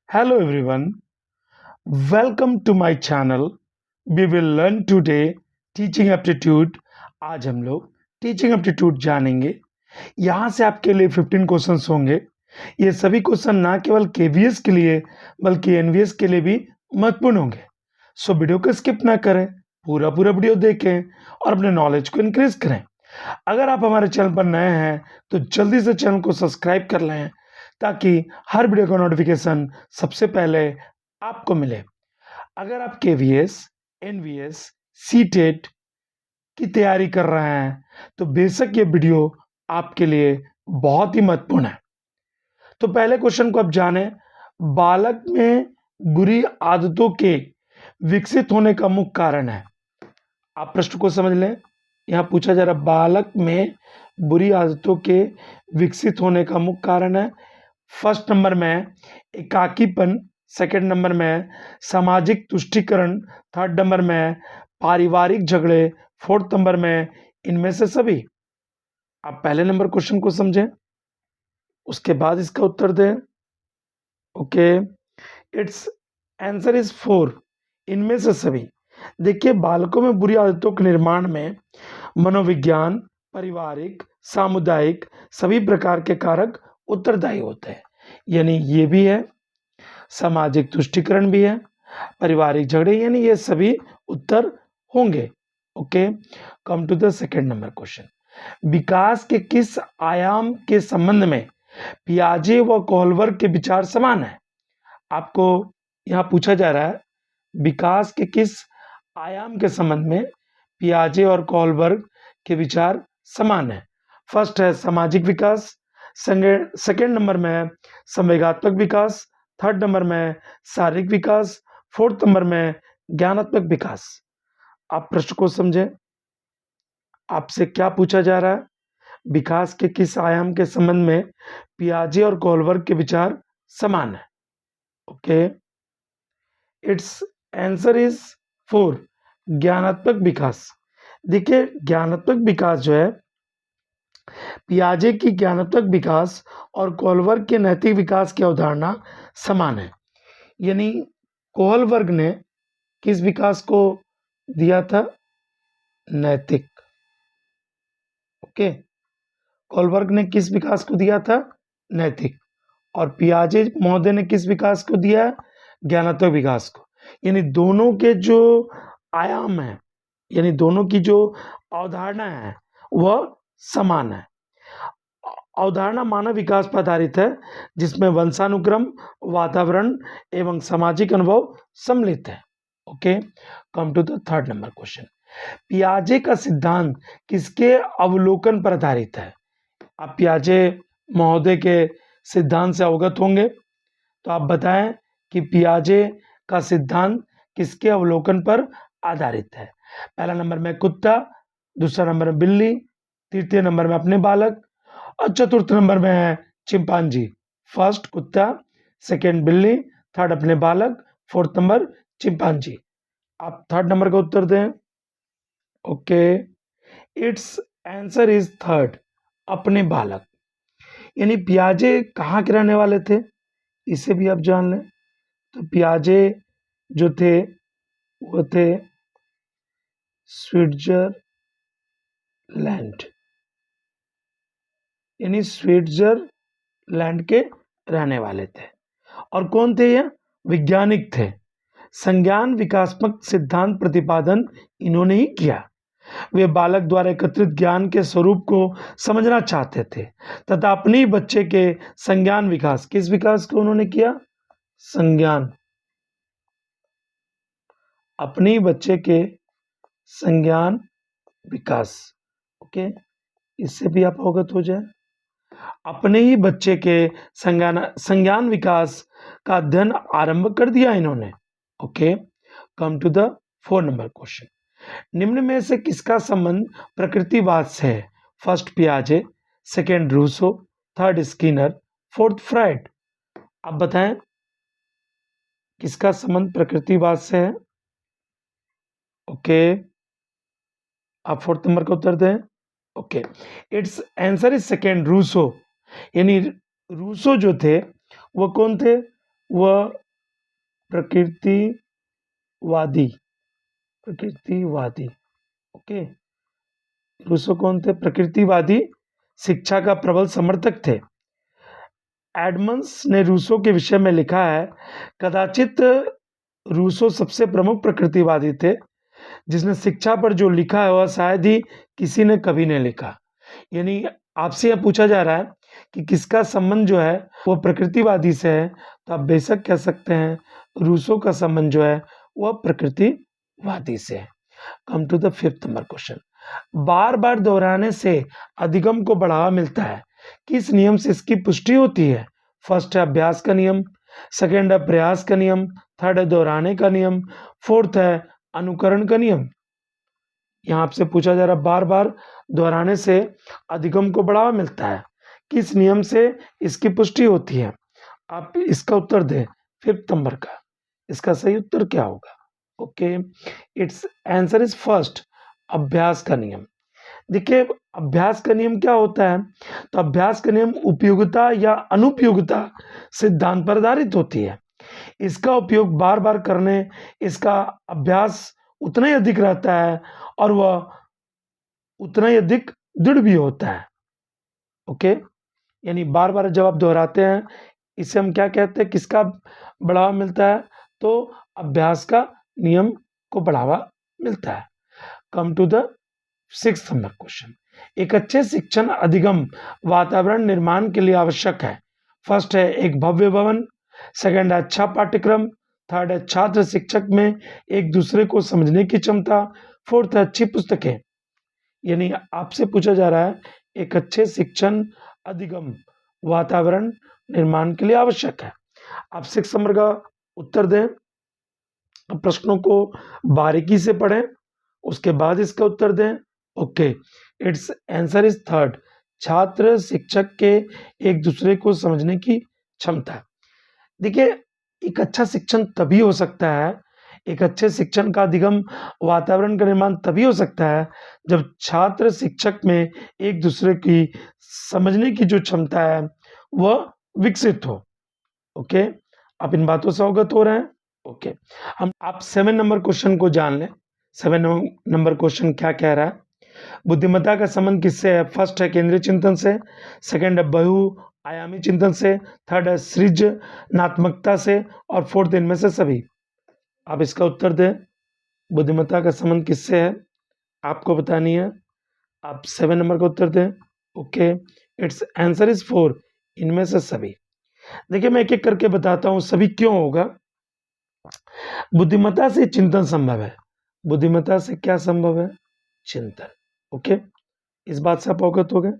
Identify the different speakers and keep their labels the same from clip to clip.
Speaker 1: Hello everyone, welcome to my channel. We will learn today teaching aptitude. आज हम लोग teaching aptitude जानेंगे। यहाँ से आपके लिए 15 क्वेश्चंस होंगे। ये सभी क्वेश्चन ना केवल केवीएस के लिए बल्कि एनवीएस के लिए भी महत्वपूर्ण होंगे। सो वीडियो को स्किप ना करें, पूरा वीडियो देखें और अपने नॉलेज को इंक्रीज करें। अगर आप हमारे चैनल पर नए हैं तो जल्दी से चैनल को सब्सक्राइब कर लें ताकि हर वीडियो का नोटिफिकेशन सबसे पहले आपको मिले। अगर आप केवीएस, एनवीएस, सीटेट की तैयारी कर रहे हैं तो बेशक ये वीडियो आपके लिए बहुत ही महत्वपूर्ण है। तो पहले क्वेश्चन को आप जानें। बालक में बुरी आदतों के विकसित होने का मुख्य कारण है। आप प्रश्न को समझ लें। यहाँ पूछा जा रहा बालक में बुरी आदतों के विकसित होने का मुख्य कारण है। फर्स्ट नंबर में एकाकीपन, सेकंड नंबर में सामाजिक तुष्टीकरण, थर्ड नंबर में पारिवारिक झगड़े, फोर्थ नंबर में इनमें से सभी। आप पहले नंबर क्वेश्चन को समझें, उसके बाद इसका उत्तर दें। ओके, इट्स आंसर इज 4, इनमें से सभी। देखिए, बालकों में बुरी आदतों के निर्माण में मनोविज्ञान, पारिवारिक, सामुदायिक सभी प्रकार के कारक उत्तरदायी होते हैं। यानी ये भी है, सामाजिक तुष्टीकरण भी है, पारिवारिक झगड़े, यानी ये सभी उत्तर होंगे। Okay, come to the second number question. विकास के किस आयाम के संबंध में पियाजे व कोहलबर्ग के विचार समान है? आपको यहाँ पूछा जा रहा है विकास के किस आयाम के संबंध में पियाजे और कोहलबर्ग के विचार समान है। फर्स्ट है सामाजिक विकास, सेकेंड नंबर में है संवेगात्मक विकास, थर्ड नंबर में शारीरिक विकास, फोर्थ नंबर में ज्ञानात्मक विकास। आप प्रश्न को समझें, आपसे क्या पूछा जा रहा है? विकास के किस आयाम के संबंध में पियाजे और कोहलबर्ग के विचार समान है। ओके, इट्स आंसर इज 4, ज्ञानात्मक विकास। देखिए, ज्ञानात्मक विकास जो है, पियाजे की ज्ञानात्मक विकास और कोहलबर्ग के नैतिक विकास की अवधारणा समान है। यानी कोहलबर्ग ने किस विकास को दिया था? नैतिक। ओके, कोहलबर्ग ने किस विकास को दिया था? नैतिक। और पियाजे महोदय ने किस विकास को दिया? ज्ञानात्मक विकास को। यानी दोनों के जो आयाम है, यानी दोनों की जो अवधारणा है वह समान है। अवधारणा मानव विकास पर आधारित है जिसमें वंशानुक्रम, वातावरण एवं सामाजिक अनुभव सम्मिलित है। Okay, come to the third number question. पियाजे का सिद्धांत किसके अवलोकन पर आधारित है? आप पियाजे महोदय के सिद्धांत से अवगत होंगे, तो आप बताएं कि पियाजे का सिद्धांत किसके अवलोकन पर आधारित है। पहला नंबर में कुत्ता, दूसरा नंबर में बिल्ली, तृतीय नंबर में अपने बालक और चतुर्थ नंबर में है चिंपांजी। फर्स्ट कुत्ता, सेकेंड बिल्ली, थर्ड अपने बालक, फोर्थ नंबर चिंपांजी। आप थर्ड नंबर का उत्तर दें। Okay, it's answer is third, अपने बालक। यानी पियाजे कहाँ के रहने वाले थे, इसे भी आप जान लें। तो पियाजे जो थे वो थे स्विट्जरलैंड, यानी स्विट्जरलैंड के रहने वाले थे। और कौन थे ये? वैज्ञानिक थे। संज्ञान विकासात्मक सिद्धांत प्रतिपादन इन्होंने ही किया। वे बालक द्वारा एकत्रित ज्ञान के स्वरूप को समझना चाहते थे तथा अपने ही बच्चे के संज्ञान विकास, किस विकास को उन्होंने किया? संज्ञान, अपने ही बच्चे के संज्ञान विकास। ओके, इससे भी आप अवगत हो जाए। अपने ही बच्चे के संज्ञान विकास का अध्ययन आरंभ कर दिया इन्होंने। Okay, come to the 4 number question. निम्न में से किसका संबंध प्रकृतिवाद से है? फर्स्ट पियाजे, second Rousseau, third Skinner, fourth Freud. आप बताएं किसका संबंध प्रकृतिवाद से है। ओके, आप फोर्थ नंबर का उत्तर दें। Okay, it's answer is second, Rousseau. यानी रूसो जो थे वो कौन थे? वह प्रकृतिवादी प्रकृतिवादी ओके। रूसो कौन थे? प्रकृतिवादी शिक्षा का प्रबल समर्थक थे। एडमंस ने रूसो के विषय में लिखा है, कदाचित रूसो सबसे प्रमुख प्रकृतिवादी थे। जिसने शिक्षा पर जो लिखा है वह शायद ही किसी ने कभी नहीं लिखा। यानी आपसे यह पूछा जा रहा है कि किसका संबंध जो है वो प्रकृतिवादी से है, तो आप बेशक कह सकते हैं रूसो का संबंध जो है वह प्रकृतिवादी से है। Come to the 5th number question. बार बार दोहराने से अधिगम को बढ़ावा मिलता है, किस नियम से इसकी पुष्टि होती है? फर्स्ट है अभ्यास का नियम, सेकंड है प्रयास का नियम, थर्ड है दोहराने का नियम, फोर्थ है अनुकरण का नियम। यहाँ आपसे पूछा जा रहा है बार बार दोहराने से अधिगम को बढ़ावा मिलता है, किस नियम से इसकी पुष्टि होती है? आप इसका उत्तर दें 5th नंबर का। इसका सही उत्तर क्या होगा? Okay, it's answer is first, अभ्यास का नियम। देखिए अभ्यास का नियम क्या होता है? तो अभ्यास का नियम उपयोगिता या अनुपयोगिता सिद्धांत पर आधारित होती है। इसका उपयोग बार बार करने इसका अभ्यास उतना ही अधिक रहता है और वह उतना ही अधिक दृढ़ भी होता है। ओके, यानी बार बार जब आप दोहराते हैं इसे हम क्या कहते हैं, किसका बढ़ावा मिलता है? तो अभ्यास का नियम को बढ़ावा मिलता है। Come to the 6th number question. एक अच्छे शिक्षण अधिगम वातावरण निर्माण के लिए आवश्यक है। फर्स्ट है एक भव्य भवन, सेकंड है अच्छा पाठ्यक्रम, थर्ड है छात्र शिक्षक में एक दूसरे को समझने की क्षमता, फोर्थ है अच्छी पुस्तकें। यानी आपसे पूछा जा रहा है एक अच्छे शिक्षण अधिगम वातावरण निर्माण के लिए आवश्यक है। आप 6 नंबर का उत्तर दें। प्रश्नों को बारीकी से पढ़ें, उसके बाद इसका उत्तर दें। Okay, it's answer is third, छात्र शिक्षक के एक दूसरे को समझने की क्षमता। देखिए एक अच्छा शिक्षण तभी हो सकता है, एक अच्छे शिक्षण का अधिगम वातावरण का निर्माण तभी हो सकता है जब छात्र शिक्षक में एक दूसरे की समझने की जो क्षमता है वह विकसित हो। ओके, आप इन बातों से अवगत हो रहे हैं? ओके, हम आप 7 नंबर क्वेश्चन को जान लें। 7 नंबर क्वेश्चन क्या कह रहा है? बुद्धिमत्ता का संबंध किससे है? फर्स्ट है केंद्रीय चिंतन से, सेकंड है बहुआयामी चिंतन से, थर्ड है सृजनात्मकता से और फोर्थ इनमें से सभी। आप इसका उत्तर दें। बुद्धिमत्ता का संबंध किससे है आपको बतानी है। आप 7 नंबर का उत्तर दें। ओके, इट्स आंसर इज 4, इनमें से सभी। देखिए मैं एक एक करके बताता हूं सभी क्यों होगा। बुद्धिमत्ता से चिंतन संभव है। बुद्धिमत्ता से क्या संभव है? चिंतन। ओके, इस बात से आप अवगत हो गए।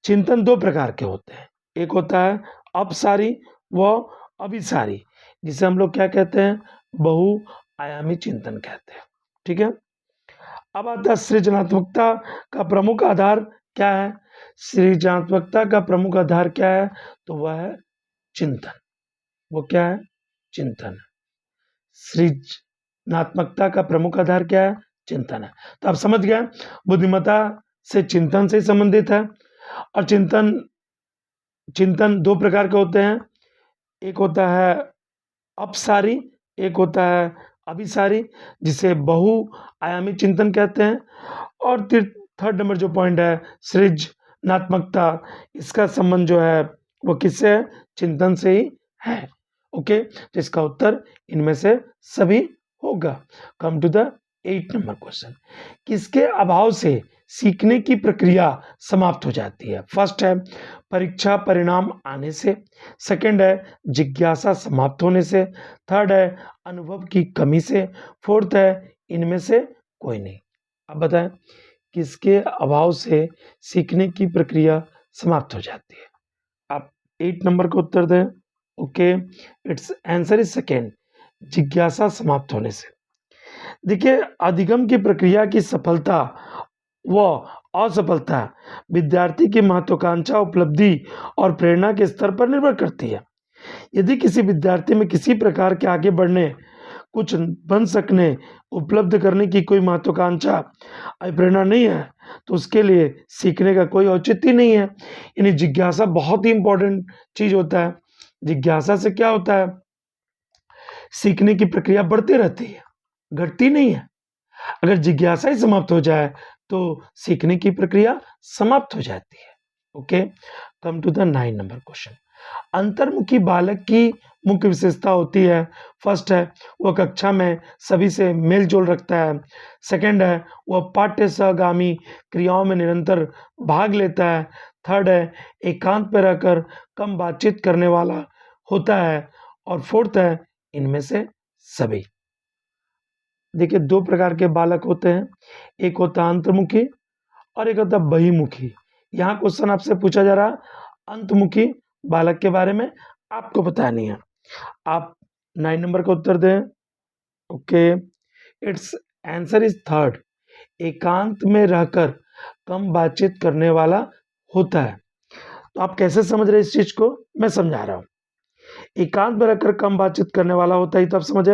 Speaker 1: चिंतन 2 प्रकार के होते हैं, एक होता है अपसारी व अभिसारी, जिसे हम लोग क्या कहते हैं? बहुआयामी चिंतन कहते हैं। ठीक है, अब आता है सृजनात्मकता का प्रमुख आधार क्या है? सृजनात्मकता का प्रमुख आधार क्या है? तो वह है चिंतन। वो क्या है? चिंतन। सृजनात्मकता का प्रमुख आधार क्या है? चिंतन है। तो आप समझ गए बुद्धिमत्ता से चिंतन से संबंधित है। और चिंतन 2 प्रकार के होते हैं, एक होता है अपसारी, एक होता है अभिसारी, जिसे बहुआयामी चिंतन कहते हैं। और थर्ड नंबर जो पॉइंट है सृजनात्मकता, इसका संबंध जो है वो किससे है? चिंतन से ही है। ओके, तो इसका उत्तर इनमें से सभी होगा। Come to the 8 number question. किसके अभाव से सीखने की प्रक्रिया समाप्त हो जाती है? फर्स्ट है परीक्षा परिणाम आने से, सेकंड है जिज्ञासा समाप्त होने से, थर्ड है अनुभव की कमी से, फोर्थ है इनमें से कोई नहीं। अब बताएं किसके अभाव से सीखने की प्रक्रिया समाप्त हो जाती है? आप 8 नंबर का उत्तर दें। Okay, it's answer is second, जिज्ञासा समाप्त होने से। देखिए अधिगम की प्रक्रिया की सफलता व असफलता विद्यार्थी की महत्वाकांक्षा, उपलब्धि और प्रेरणा के स्तर पर निर्भर करती है। यदि किसी विद्यार्थी में किसी प्रकार के आगे बढ़ने, कुछ बन सकने, उपलब्ध करने की कोई महत्वाकांक्षा या प्रेरणा नहीं है तो उसके लिए सीखने का कोई औचित्य नहीं है। यानी जिज्ञासा बहुत ही इंपॉर्टेंट चीज होता है। जिज्ञासा से क्या होता है? सीखने की प्रक्रिया बढ़ती रहती है, घटती नहीं है। अगर जिज्ञासा ही समाप्त हो जाए तो सीखने की प्रक्रिया समाप्त हो जाती है। Okay, come to the 9 number question. अंतर्मुखी बालक की मुख्य विशेषता होती है। फर्स्ट है वह कक्षा में सभी से मेल जोल रखता है। सेकंड है वह पाठ्य सहगामी क्रियाओं में निरंतर भाग लेता है। थर्ड है एकांत में रहकर कम बातचीत करने वाला होता है। और फोर्थ है इनमें से सभी। देखिए, दो प्रकार के बालक होते हैं, एक होता है अंतर्मुखी और एक होता है बहिर्मुखी। यहाँ क्वेश्चन आपसे पूछा जा रहा अंतमुखी बालक के बारे में, आपको बतानी है। आप 9 नंबर का उत्तर दें। Okay, it's answer is third, एकांत में रहकर कम बातचीत करने वाला होता है। तो आप कैसे समझ रहे हैं इस चीज को, मैं समझा रहा हूं। एकांत में रहकर कम बातचीत करने वाला होता है, तो आप समझे।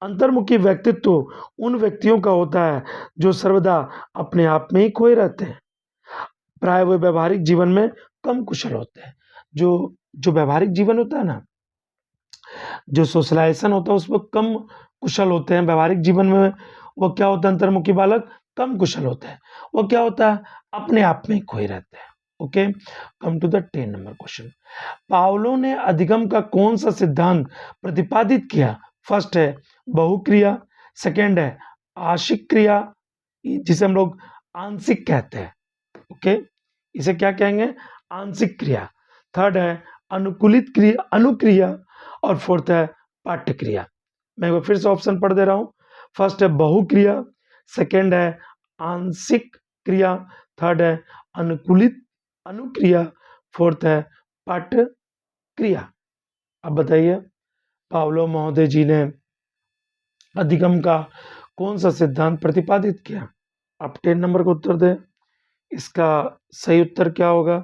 Speaker 1: अंतर्मुखी व्यक्तित्व उन व्यक्तियों का होता है जो सर्वदा अपने आप में ही खोए रहते हैं। प्राय वे व्यवहारिक जीवन में कम कुशल होते हैं। जो जो व्यवहारिक जीवन होता है ना, जो सोशलाइजेशन होता है उसमें कम कुशल होते हैं। व्यवहारिक जीवन में वो क्या होता है, अंतर्मुखी बालक कम कुशल होते हैं। वो क्या होता है, अपने आप में ही खोए रहते हैं। Okay, come to the 10 number question. Pavlov ने अधिगम का कौन सा सिद्धांत प्रतिपादित किया? फर्स्ट है बहुक्रिया, सेकंड है आंशिक क्रिया जिसे हम लोग आंशिक कहते हैं। ओके, इसे क्या कहेंगे, आंशिक क्रिया। थर्ड है अनुकूलित क्रिया, अनुक्रिया। और फोर्थ है पाठ्य क्रिया। मैं एक बार फिर से ऑप्शन पढ़ दे रहा हूं। फर्स्ट है बहुक्रिया, सेकंड है आंशिक क्रिया, थर्ड है अनुकूलित अनुक्रिया, फोर्थ है पाठ्य क्रिया। अब बताइए, पावलो महोदय जी ने अधिगम का कौन सा सिद्धांत प्रतिपादित किया? आप 10 नंबर का उत्तर दें। इसका सही उत्तर क्या होगा?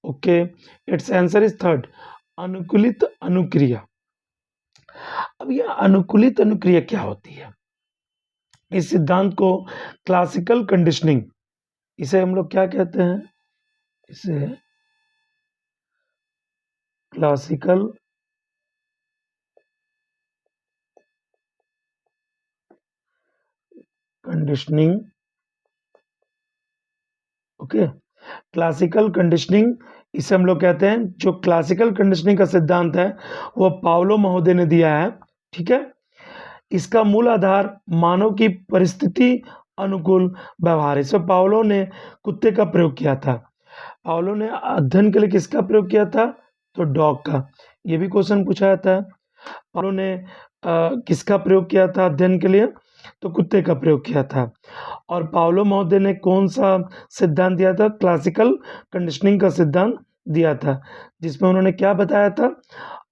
Speaker 1: Okay, it's answer is third, अनुकूलित अनुक्रिया। अब यह अनुकूलित अनुक्रिया क्या होती है? इस सिद्धांत को क्लासिकल कंडीशनिंग, इसे हम लोग क्या कहते हैं? इसे classical conditioning. Okay, classical conditioning इसे हम लोग कहते हैं। जो क्लासिकल कंडीशनिंग का सिद्धांत है वो पावलो महोदय ने दिया है। ठीक है, इसका मूल आधार मानव की परिस्थिति अनुकूल व्यवहार है। इसमें पावलो ने कुत्ते का प्रयोग किया था। पावलो ने अध्ययन के लिए किसका प्रयोग किया था? तो डॉग का। ये भी क्वेश्चन पूछा जाता है। पावलो ने किसका प्रयोग किया था अध्ययन के लिए? तो कुत्ते का प्रयोग किया था। और पावलो महोदय ने कौन सा सिद्धांत दिया था? क्लासिकल कंडीशनिंग का सिद्धांत दिया था, जिसमें उन्होंने क्या बताया था?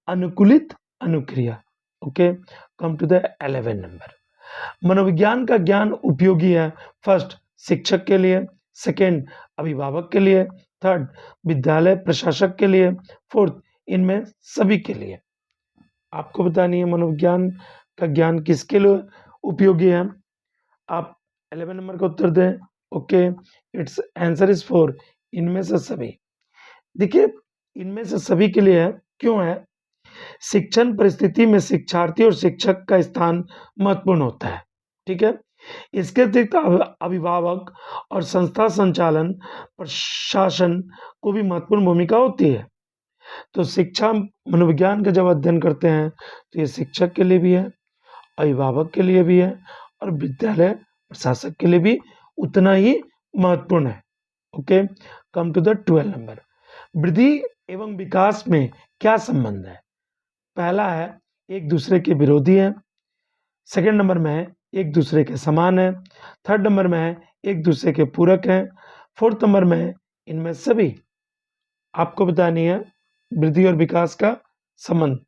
Speaker 1: अनुकूलित अनुक्रिया। Okay, come to the 11 number. मनोविज्ञान का ज्ञान उपयोगी है। फर्स्ट शिक्षक के लिए, सेकंड अभिभावक के लिए, थर्ड विद्यालय प्रशासक के लिए, फोर्थ इनमें सभी के लिए। आपको बतानी है मनोविज्ञान का ज्ञान किसके लिए उपयोगी है। आप 11 नंबर का उत्तर दें। ओके, इट्स आंसर इज 4, इनमें से सभी। देखिए, इनमें से सभी के लिए है, क्यों है? शिक्षण परिस्थिति में शिक्षार्थी और शिक्षक का स्थान महत्वपूर्ण होता है। ठीक है, इसके अतिरिक्त अभिभावक और संस्था संचालन प्रशासन को भी महत्वपूर्ण भूमिका होती है। तो शिक्षा मनोविज्ञान का जब अध्ययन करते हैं तो ये शिक्षक के लिए भी है, अभिभावक के लिए भी है और विद्यालय प्रशासक के लिए भी उतना ही महत्वपूर्ण है। Okay, come to the 12 number. वृद्धि एवं विकास में क्या संबंध है? पहला है एक दूसरे के विरोधी है, सेकंड नंबर में है एक दूसरे के समान है, थर्ड नंबर में है एक दूसरे के पूरक हैं, फोर्थ नंबर में है इनमें सभी। आपको बतानी है वृद्धि और विकास का संबंध।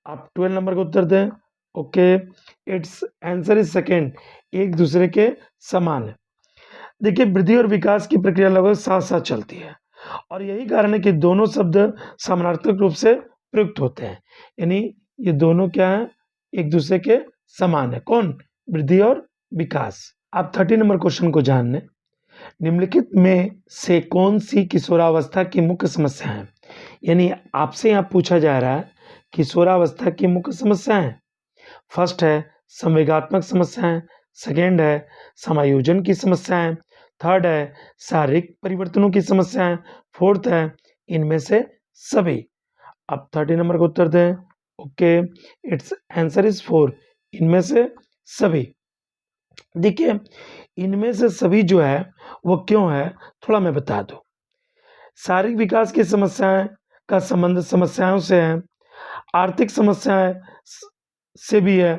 Speaker 1: आप 12 नंबर का उत्तर दें। Okay, it's answer is second, एक दूसरे के समान है। देखिए, वृद्धि और विकास की प्रक्रिया लगभग साथ साथ चलती है और यही कारण है कि दोनों शब्द समानार्थक रूप से प्रयुक्त होते हैं। यानी ये दोनों क्या है? एक दूसरे के समान है। कौन? वृद्धि और विकास। आप 30 नंबर क्वेश्चन को जानने, निम्नलिखित में से कौन सी किशोरावस्था की मुख्य समस्या है? यानी आपसे यहाँ पूछा जा रहा है किशोरावस्था की मुख्य समस्या है। फर्स्ट है संवेगात्मक समस्याएं, सेकेंड है समायोजन की समस्याएं, थर्ड है शारीरिक परिवर्तनों की समस्याएं, फोर्थ है इनमें से सभी। अब 30 नंबर का उत्तर दें। ओके, इट्स आंसर इज 4, इनमें से सभी। देखिए, इनमें से सभी जो है वो क्यों है, थोड़ा मैं बता दूं। शारीरिक विकास की समस्याएं का संबंध समस्याओं से है, आर्थिक समस्याएं से भी है।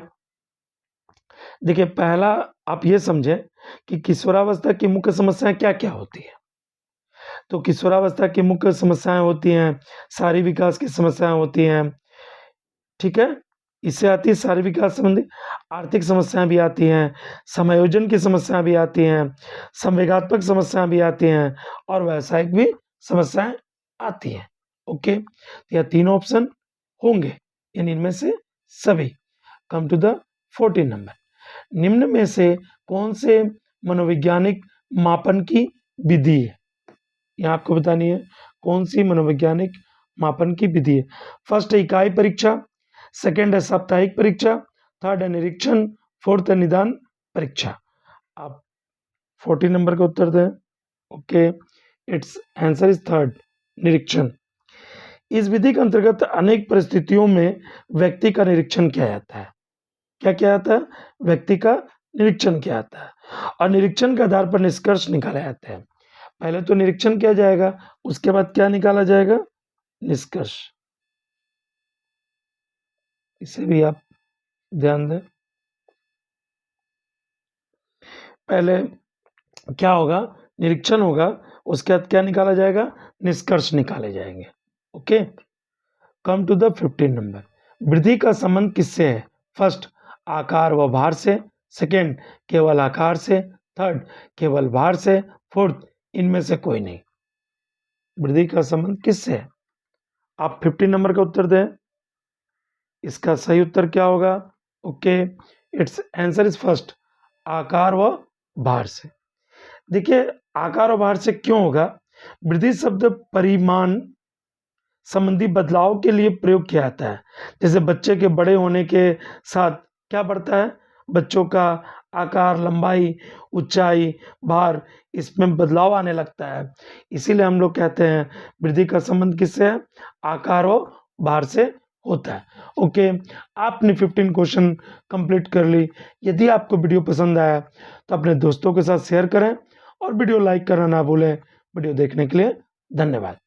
Speaker 1: देखिए, पहला आप ये समझें कि किशोरावस्था की मुख्य समस्याएं क्या क्या होती है। तो किशोरावस्था की मुख्य समस्याएं होती हैं, शारीरिक विकास की समस्याएं होती हैं, ठीक है। इससे आती है शारीरिक विकास संबंधी, आर्थिक समस्याएं भी आती हैं, समायोजन की समस्याएं भी आती हैं, संवेगात्मक समस्याएं भी आती हैं और व्यावसायिक भी समस्याएं आती हैं। ओके, तो यह तीन ऑप्शन होंगे इनमें से सभी। Come to the 14 number. निम्न में से कौन से मनोवैज्ञानिक मापन की विधि है, यहाँ आपको बतानी है कौन सी मनोवैज्ञानिक मापन की विधि है। फर्स्ट है इकाई परीक्षा, सेकेंड है साप्ताहिक परीक्षा, थर्ड है निरीक्षण, फोर्थ है निदान परीक्षा। आप 14 नंबर का उत्तर दें। Okay, it's answer is third, निरीक्षण। इस विधि के अंतर्गत अनेक परिस्थितियों में व्यक्ति का निरीक्षण किया जाता है। क्या किया जाता है? व्यक्ति का निरीक्षण किया जाता है और निरीक्षण के आधार पर निष्कर्ष निकाले जाते हैं। पहले तो निरीक्षण किया जाएगा, उसके बाद क्या निकाला जाएगा? निष्कर्ष। इसे भी आप ध्यान दें। पहले क्या होगा? निरीक्षण होगा, उसके बाद क्या निकाला जाएगा? निष्कर्ष निकाले जाएंगे। Okay, come to the 15 number. वृद्धि का संबंध किससे है? फर्स्ट, आकार व भार से, सेकेंड, केवल आकार से, थर्ड, केवल भार से, फोर्थ, इनमें से कोई नहीं। वृद्धि का संबंध किससे है? आप 15 नंबर का उत्तर दें। इसका सही उत्तर क्या होगा? Okay, it's answer is first, आकार व भार से। देखिए, आकार और भार से क्यों होगा? वृद्धि शब्द परिमाण संबंधी बदलाव के लिए प्रयोग किया जाता है। जैसे बच्चे के बड़े होने के साथ क्या बढ़ता है? बच्चों का आकार, लंबाई, ऊंचाई, भार, इसमें बदलाव आने लगता है। इसीलिए हम लोग कहते हैं वृद्धि का संबंध किससे है? आकार और भार से होता है। ओके, आपने 15 क्वेश्चन कंप्लीट कर ली। यदि आपको वीडियो पसंद आया तो अपने दोस्तों के साथ शेयर करें और वीडियो लाइक करना ना भूलें। वीडियो देखने के लिए धन्यवाद।